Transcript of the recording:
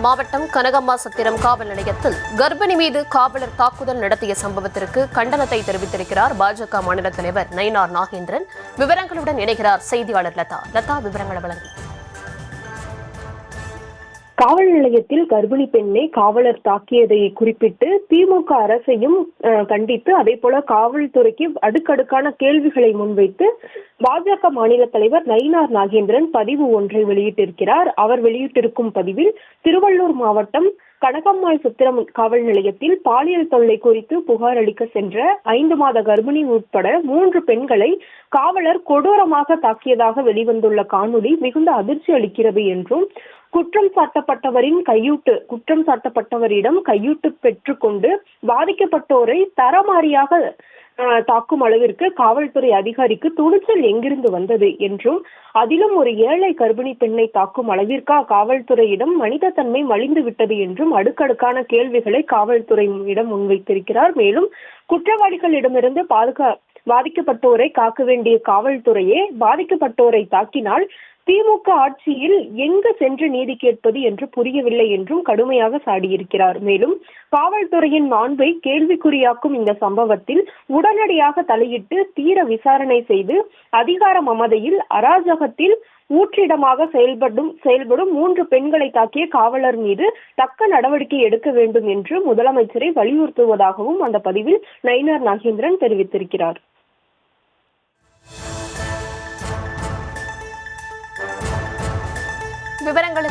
மாவட்டம் கனகம்மா சத்திரம் காவல் நிலையத்தில் கர்ப்பிணி மீது காவலர் தாக்குதல் நடத்திய சம்பவத்திற்கு கண்டனத்தை தெரிவித்திருக்கிறார் பாஜக மாநில தலைவர் நயினார் நாகேந்திரன். விவரங்களுடன் இணைகிறார் செய்தியாளர் லதா. விவரங்களை வழங்கும். காவல் நிலையத்தில் கர்ப்பிணி பெண்ணை காவலர் தாக்கியதை குறிப்பிட்டு திமுக அரசையும் கண்டித்து அதே போல காவல்துறைக்கு அடுக்கடுக்கான கேள்விகளை முன்வைத்து பாஜக மாநில தலைவர் நயினார் நாகேந்திரன் பதிவு ஒன்றை வெளியிட்டிருக்கிறார். அவர் வெளியிட்டிருக்கும் பதிவில் திருவள்ளூர் மாவட்டம் கனகம்மாள் சத்திரம் காவல் நிலையத்தில் பாலியல் தொல்லை குறித்து புகார் அளிக்க சென்ற 5 மாத கர்ப்பிணி உட்பட 3 பெண்களை காவலர் கொடூரமாக தாக்கியதாக வெளிவந்துள்ள காணொலி மிகுந்த அதிர்ச்சி அளிக்கிறது என்றும், குற்றம் சாட்டப்பட்டவரிடம் கையூட்டு பெற்றுக்கொண்டு பாதிக்கப்பட்டோரை தரமாரியாக தாக்கும் அளவிற்கு காவல்துறை அதிகாரிக்கு துணிச்சல் எங்கிருந்து வந்தது என்றும், அதிலும் ஒரு ஏழை கர்ப்பிணி பெண்ணை தாக்கும் அளவிற்கா காவல்துறையிடம் மனித தன்மை மலிந்து விட்டது என்றும் அடுக்கடுக்கான கேள்விகளை காவல்துறையிடம் முன்வைத்திருக்கிறார். மேலும் குற்றவாளிகளிடமிருந்து பாதிக்கப்பட்டோரை காக்க வேண்டிய காவல்துறையே பாதிக்கப்பட்டோரை தாக்கினால் திமுக ஆட்சியில் எங்கு சென்று நீதி கேட்பது என்று புரியவில்லை என்றும் கடுமையாக சாடியிருக்கிறார். மேலும் காவல்துறையின் மாண்பை கேள்விக்குறியாக்கும் இந்த சம்பவத்தில் உடனடியாக தலையிட்டு தீர விசாரணை செய்து அதிகார மமதையில் அராஜகத்தில் ஊற்றிடமாக செயல்படும் 3 பெண்களை தாக்கிய காவலர் மீது தக்க நடவடிக்கை எடுக்க வேண்டும் என்று முதலமைச்சரை வலியுறுத்துவதாகவும் அந்த பதிவில் நயினார் நாகேந்திரன் தெரிவித்திருக்கிறார். விவரங்களுக்கு